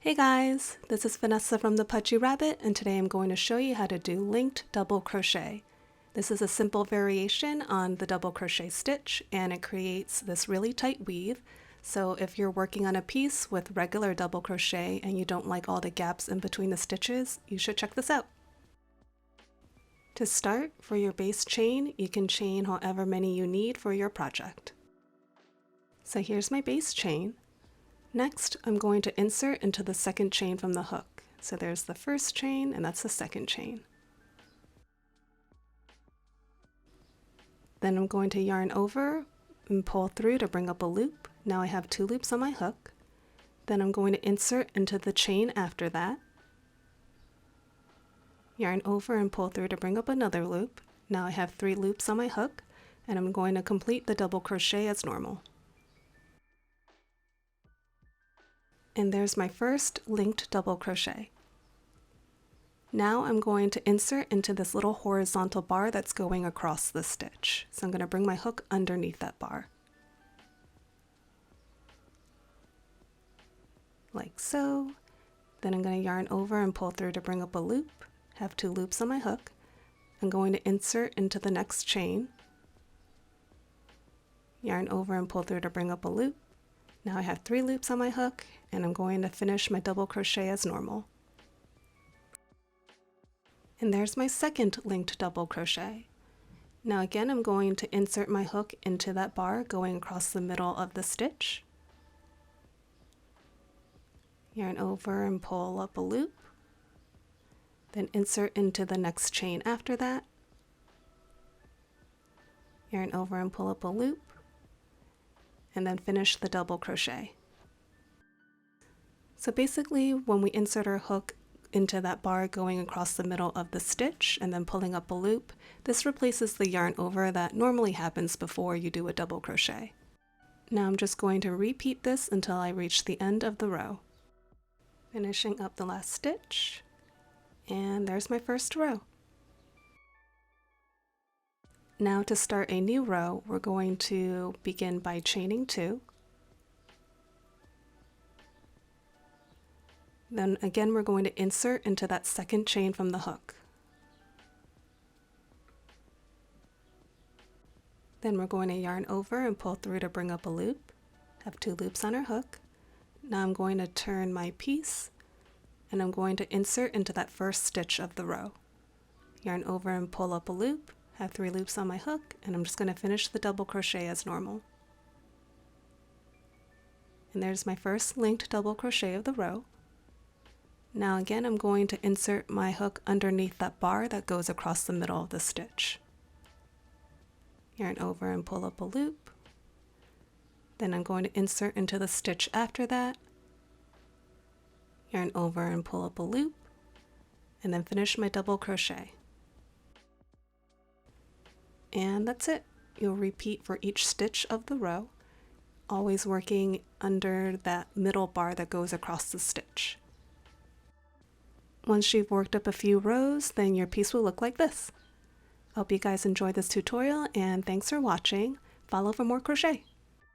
Hey guys, this is Vanessa from the Pudgy Rabbit, and today I'm going to show you how to do linked double crochet. This is a simple variation on the double crochet stitch, and it creates this really tight weave. So if you're working on a piece with regular double crochet and you don't like all the gaps in between the stitches, you should check this out. To start, for your base chain, you can chain however many you need for your project. So here's my base chain. Next, I'm going to insert into the second chain from the hook. So there's the first chain, and that's the second chain. Then I'm going to yarn over and pull through to bring up a loop. Now I have 2 loops on my hook. Then I'm going to insert into the chain after that. Yarn over and pull through to bring up another loop. Now I have 3 loops on my hook, and I'm going to complete the double crochet as normal. And there's my first linked double crochet. Now I'm going to insert into this little horizontal bar that's going across the stitch. So I'm going to bring my hook underneath that bar. Like so. Then I'm going to yarn over and pull through to bring up a loop. Have 2 loops on my hook. I'm going to insert into the next chain. Yarn over and pull through to bring up a loop. Now I have 3 loops on my hook, and I'm going to finish my double crochet as normal. And there's my second linked double crochet. Now again, I'm going to insert my hook into that bar going across the middle of the stitch. Yarn over and pull up a loop. Then insert into the next chain after that. Yarn over and pull up a loop. And then finish the double crochet. So basically, when we insert our hook into that bar going across the middle of the stitch and then pulling up a loop, this replaces the yarn over that normally happens before you do a double crochet. Now I'm just going to repeat this until I reach the end of the row. Finishing up the last stitch, and there's my first row. Now to start a new row, we're going to begin by chaining 2. Then again, we're going to insert into that second chain from the hook. Then we're going to yarn over and pull through to bring up a loop. Have 2 loops on our hook. Now I'm going to turn my piece, and I'm going to insert into that first stitch of the row. Yarn over and pull up a loop. Have 3 loops on my hook, and I'm just going to finish the double crochet as normal. And there's my first linked double crochet of the row. Now again, I'm going to insert my hook underneath that bar that goes across the middle of the stitch. Yarn over and pull up a loop. Then I'm going to insert into the stitch after that. Yarn over and pull up a loop, and then finish my double crochet. And that's it. You'll repeat for each stitch of the row, always working under that middle bar that goes across the stitch. Once you've worked up a few rows, then your piece will look like this. I hope you guys enjoyed this tutorial, and thanks for watching. Follow for more crochet.